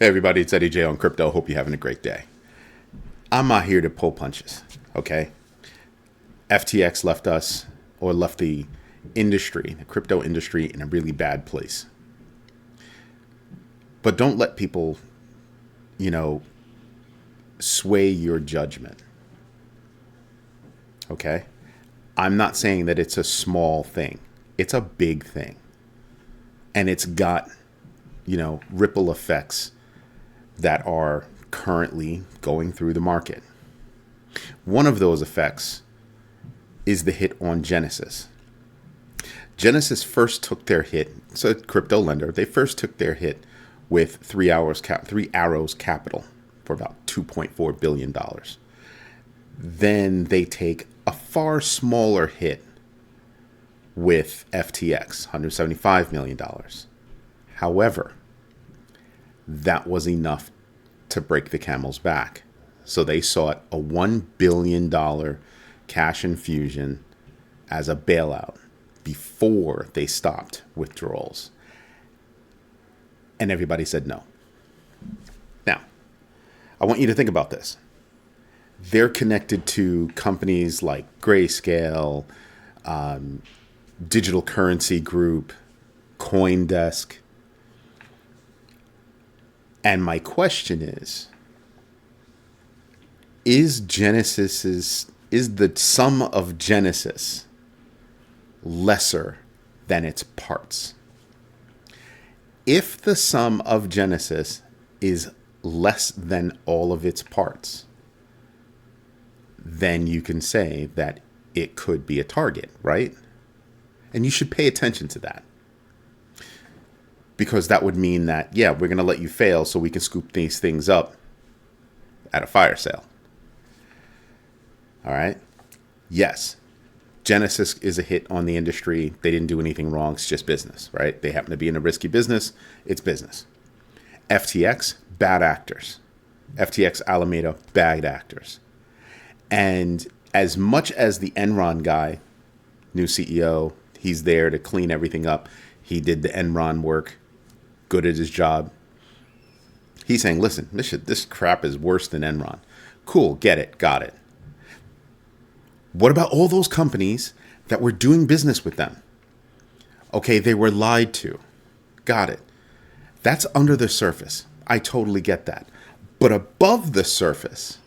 Hey everybody, it's Eddie J on Crypto. Hope you're having a great day. I'm not here to pull punches, okay? FTX left us, or left the industry, the crypto industry, in a really bad place. But don't let people, sway your judgment, okay? I'm not saying that it's a small thing. It's a big thing. And it's got, ripple effects that are currently going through the market. One of those effects is the hit on Genesis. Genesis first took their hit, it's a crypto lender. They first took their hit with Three Arrows Capital for about $2.4 billion. Then they take a far smaller hit with FTX, $175 million. However, that was enough to break the camel's back. So they sought a $1 billion cash infusion as a bailout before they stopped withdrawals. And everybody said no. Now, I want you to think about this. They're connected to companies like Grayscale, Digital Currency Group, CoinDesk. And my question is the sum of Genesis lesser than its parts? If the sum of Genesis is less than all of its parts, then you can say that it could be a target, right? And you should pay attention to that. Because that would mean that, yeah, we're going to let you fail so we can scoop these things up at a fire sale. All right? Yes, Genesis is a hit on the industry. They didn't do anything wrong. It's just business, right? They happen to be in a risky business. It's business. FTX, bad actors. FTX, Alameda, bad actors. And as much as the Enron guy, new CEO, he's there to clean everything up. He did the Enron work. Good at his job. He's saying, listen, this crap is worse than Enron. Cool, get it, got it. What about all those companies that were doing business with them? Okay, they were lied to. Got it. That's under the surface. I totally get that. But above the surface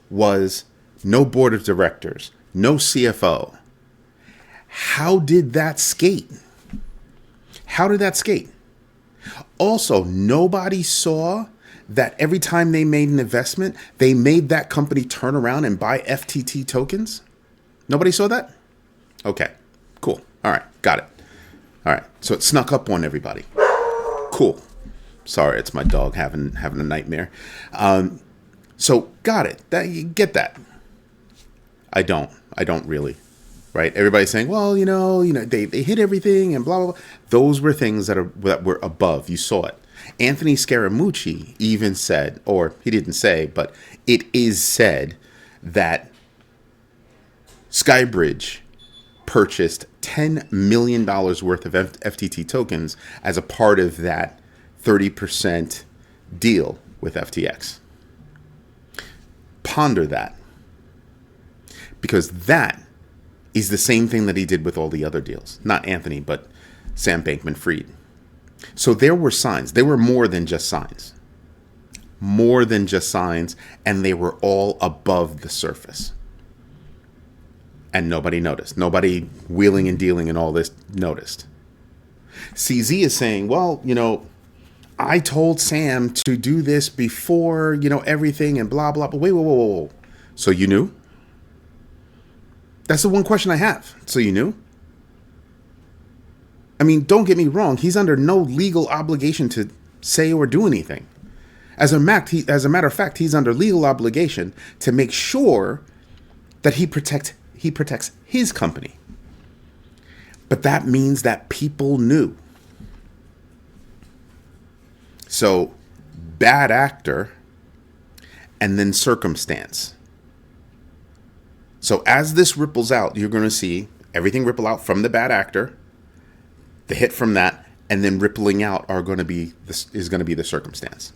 was no board of directors, no CFO. How did that skate? How did that skate? Also, nobody saw that every time they made an investment, they made that company turn around and buy FTT tokens. Nobody saw that? Okay, cool. All right, got it. All right, so it snuck up on everybody. Cool. Sorry, it's my dog having a nightmare. So got it. You get that. I don't really. Right? Everybody's saying, well, they hit everything and blah, blah, blah. Those were things that were above. You saw it. Anthony Scaramucci even said, or he didn't say, but it is said that Skybridge purchased $10 million worth of FTT tokens as a part of that 30% deal with FTX. Ponder that. Because that is the same thing that he did with all the other deals. Not Anthony, but Sam Bankman-Fried. So there were signs. They were more than just signs. More than just signs, and they were all above the surface. And nobody noticed. Nobody wheeling and dealing and all this noticed. CZ is saying, well, I told Sam to do this before, everything and blah, blah, blah. Wait, whoa. So you knew? That's the one question I have. So you knew? I mean, don't get me wrong. He's under no legal obligation to say or do anything. As a matter of fact, he's under legal obligation to make sure that he protects his company. But that means that people knew. So, bad actor and then circumstance. So as this ripples out, you're going to see everything ripple out from the bad actor, the hit from that, and then rippling out is going to be the circumstance.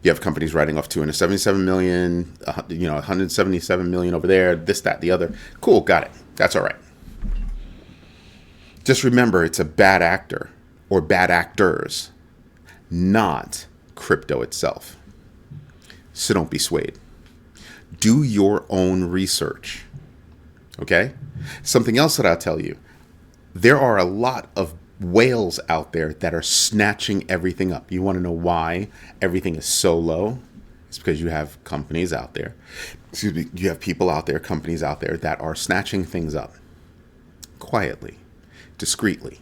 You have companies writing off 277 million, 177 million over there, this, that, the other. Cool, got it. That's all right. Just remember, it's a bad actor or bad actors, not crypto itself. So don't be swayed. Do your own research. Okay? Something else that I'll tell you. There are a lot of whales out there that are snatching everything up. You want to know why everything is so low? It's because you have companies out there. You have people out there, companies out there that are snatching things up quietly, discreetly,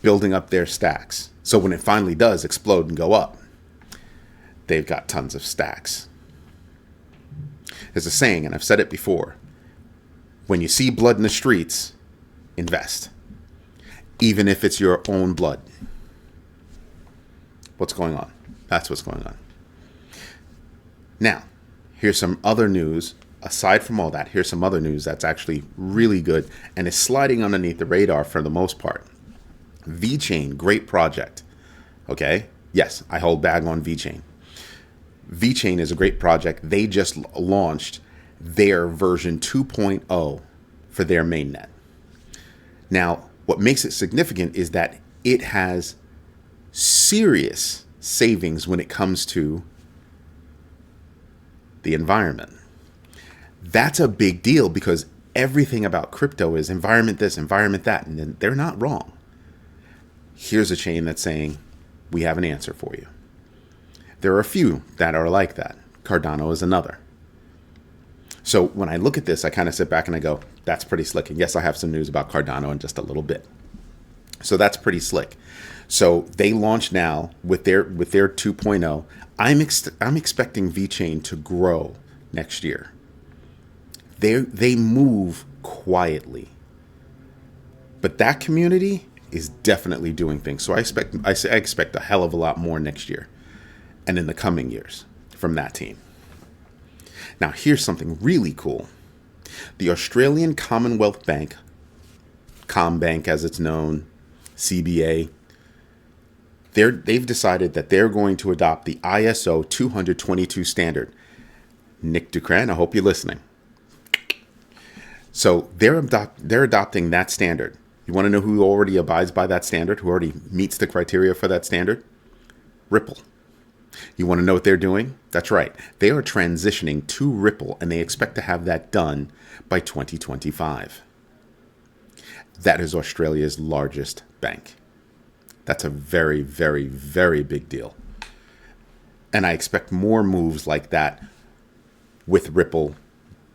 building up their stacks. So when it finally does explode and go up, they've got tons of stacks. There's a saying, and I've said it before, when you see blood in the streets, invest. Even if it's your own blood. What's going on? That's what's going on. Now, here's some other news. Aside from all that, here's some other news that's actually really good and is sliding underneath the radar for the most part. VeChain, great project. Okay? Yes, I hold bag on VeChain. VeChain is a great project. They just launched their version 2.0 for their mainnet. Now, what makes it significant is that it has serious savings when it comes to the environment. That's a big deal because everything about crypto is environment this, environment that, and they're not wrong. Here's a chain that's saying, we have an answer for you. There are a few that are like that. Cardano is another. So when I look at this, I kind of sit back and I go, that's pretty slick. And yes, I have some news about Cardano in just a little bit. So that's pretty slick. So they launch now with their 2.0. I'm expecting VeChain to grow next year. They move quietly. But that community is definitely doing things. So I expect a hell of a lot more next year and in the coming years from that team. Now, here's something really cool. The Australian Commonwealth Bank, CommBank as it's known, CBA, they've decided that they're going to adopt the ISO 222 standard. Nick Ducran, I hope you're listening. So they're adopting that standard. You want to know who already abides by that standard, who already meets the criteria for that standard? Ripple. You want to know what they're doing? That's right. They are transitioning to Ripple, and they expect to have that done by 2025. That is Australia's largest bank. That's a very, very, very big deal. And I expect more moves like that with Ripple,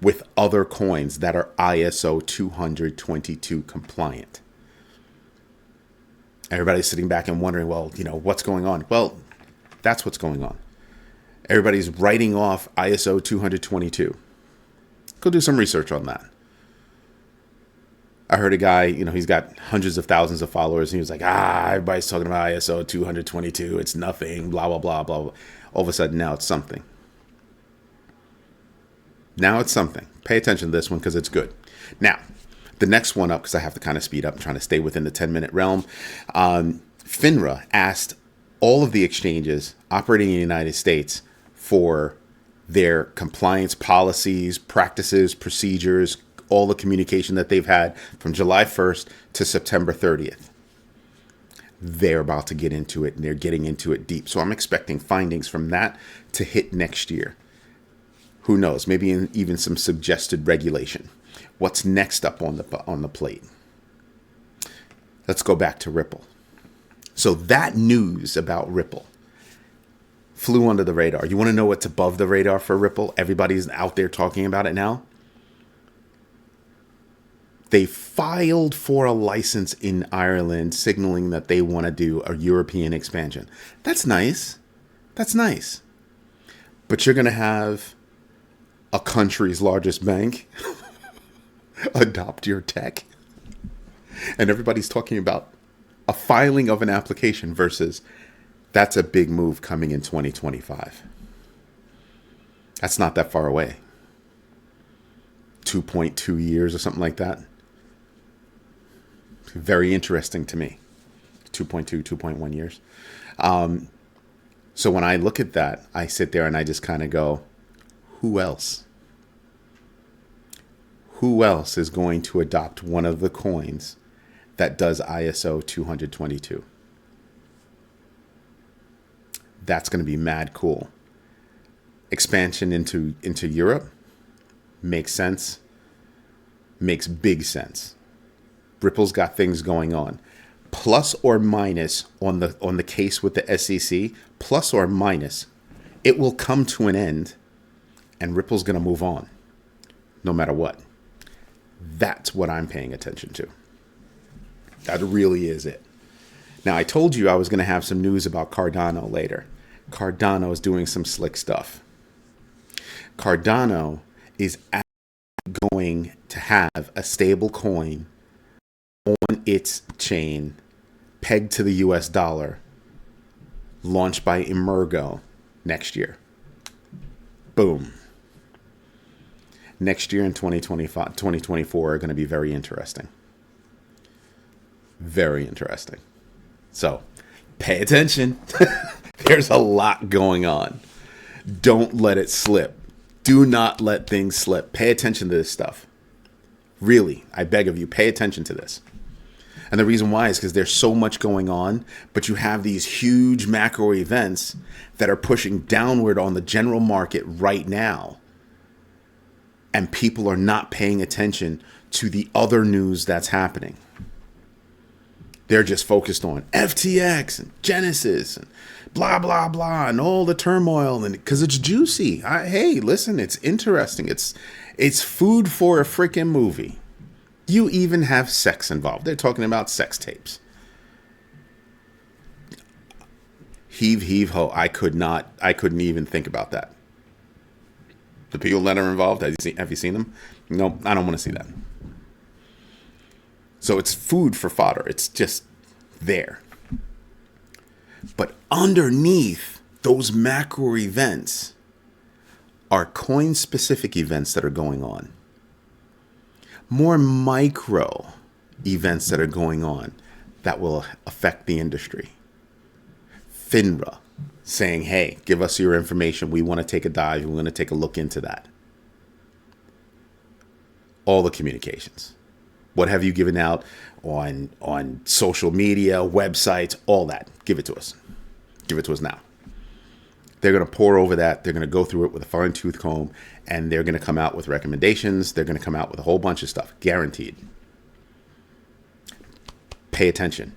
with other coins that are ISO 222 compliant. Everybody's sitting back and wondering, well, what's going on? Well, that's what's going on. Everybody's writing off ISO 222. Go do some research on that. I heard a guy, he's got hundreds of thousands of followers, and he was like, everybody's talking about ISO 222. It's nothing, blah, blah, blah, blah, blah. All of a sudden, now it's something. Now it's something. Pay attention to this one because it's good. Now, the next one up, because I have to kind of speed up. I'm trying to stay within the 10-minute realm. FINRA asked all of the exchanges operating in the United States for their compliance policies, practices, procedures, all the communication that they've had from July 1st to September 30th. They're about to get into it, and they're getting into it deep. So I'm expecting findings from that to hit next year. Who knows? Maybe even some suggested regulation. What's next up on the plate? Let's go back to Ripple. So that news about Ripple flew under the radar. You want to know what's above the radar for Ripple? Everybody's out there talking about it now. They filed for a license in Ireland, signaling that they want to do a European expansion. That's nice. That's nice. But you're going to have a country's largest bank adopt your tech. And everybody's talking about a filing of an application versus that's a big move coming in 2025. That's not that far away. 2.2 years or something like that. Very interesting to me. 2.2, 2.1 years. So when I look at that, I sit there and I just kind of go, who else? Who else is going to adopt one of the coins that does ISO 222? That's going to be mad cool. Expansion into Europe makes sense. Makes big sense. Ripple's got things going on. Plus or minus on the case with the SEC, plus or minus, it will come to an end and Ripple's going to move on no matter what. That's what I'm paying attention to. That really is it. Now, I told you I was going to have some news about Cardano later. Cardano is doing some slick stuff. Cardano is going to have a stable coin on its chain pegged to the US dollar, launched by Emurgo next year. Boom. Next year in 2025, 2024 are going to be very interesting. Very interesting. So pay attention. There's a lot going on. Don't let it slip. Do not let things slip. Pay attention to this stuff. Really, I beg of you, pay attention to this. And the reason why is because there's so much going on, but you have these huge macro events that are pushing downward on the general market right now. And people are not paying attention to the other news that's happening. They're just focused on FTX and Genesis and blah, blah, blah, and all the turmoil. And because it's juicy. Hey, listen, it's interesting. It's food for a freaking movie. You even have sex involved. They're talking about sex tapes. Heave, heave, ho. I couldn't even think about that. The people that are involved, have you seen them? No, I don't want to see that. So it's food for fodder. It's just there. But underneath those macro events are coin-specific events that are going on. More micro events that are going on that will affect the industry. FINRA saying, hey, give us your information. We want to take a dive. We want to take a look into that. All the communications. What have you given out on social media, websites, all that? Give it to us. Give it to us now. They're going to pour over that. They're going to go through it with a fine-tooth comb, and they're going to come out with recommendations. They're going to come out with a whole bunch of stuff, guaranteed. Pay attention.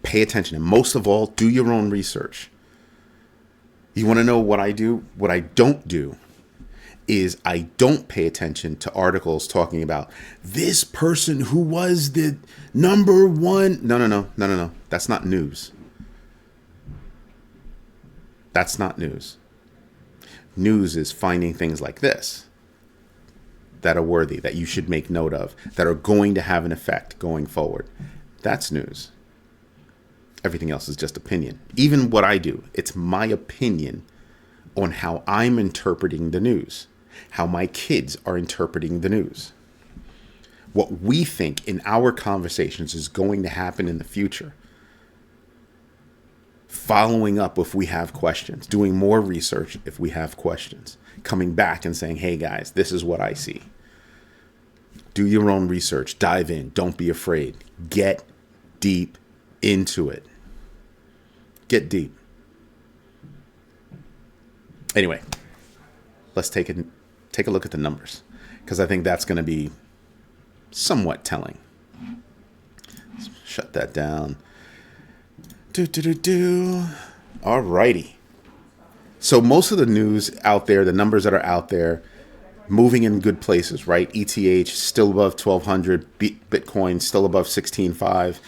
Pay attention. And most of all, do your own research. You want to know what I do? What I don't do is I don't pay attention to articles talking about this person who was the number one. No. That's not news. That's not news. News is finding things like this that are worthy, that you should make note of, that are going to have an effect going forward. That's news. Everything else is just opinion. Even what I do, it's my opinion on how I'm interpreting the news, how my kids are interpreting the news. What we think in our conversations is going to happen in the future. Following up if we have questions, doing more research if we have questions, coming back and saying, hey guys, this is what I see. Do your own research, dive in, don't be afraid. Get deep into it. Get deep. Anyway, let's take a look at the numbers, because I think that's going to be somewhat telling. Let's shut that down. Alrighty. So most of the news out there, the numbers that are out there, moving in good places, right? ETH still above 1,200, Bitcoin still above 16.5.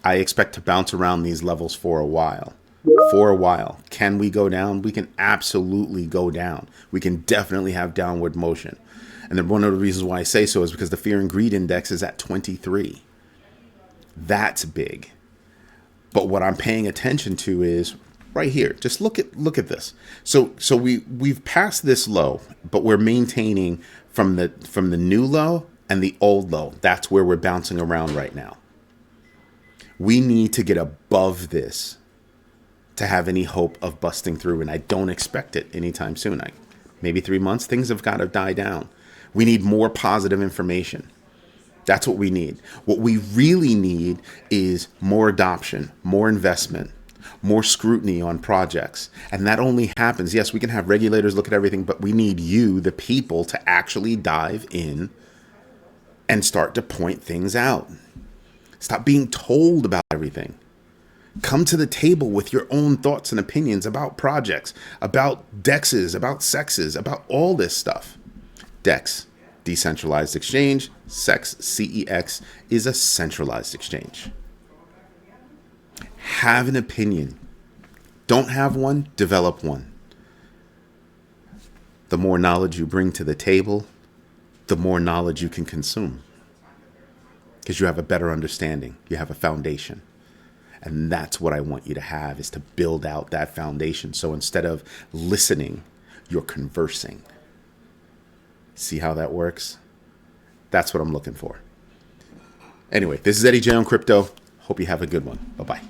I expect to bounce around these levels for a while. Can we go down? We can absolutely go down. We can definitely have downward motion. And then one of the reasons why I say so is because the fear and greed index is at 23. That's big. But what I'm paying attention to is right here. Just look at this. So we've passed this low, but we're maintaining from the new low and the old low. That's where we're bouncing around right now. We need to get above this to have any hope of busting through, and I don't expect it anytime soon. Maybe 3 months, things have got to die down. We need more positive information. That's what we need. What we really need is more adoption, more investment, more scrutiny on projects. And that only happens, yes, we can have regulators look at everything, but we need you, the people, to actually dive in and start to point things out. Stop being told about everything. Come to the table with your own thoughts and opinions about projects, about DEXs, about SEXs, about all this stuff. DEX, decentralized exchange. SEX, CEX, is a centralized exchange. Have an opinion. Don't have one, develop one. The more knowledge you bring to the table, the more knowledge you can consume. Because you have a better understanding. You have a foundation. And that's what I want you to have, is to build out that foundation. So instead of listening, you're conversing. See how that works? That's what I'm looking for. Anyway, this is Eddie J on Crypto. Hope you have a good one. Bye-bye.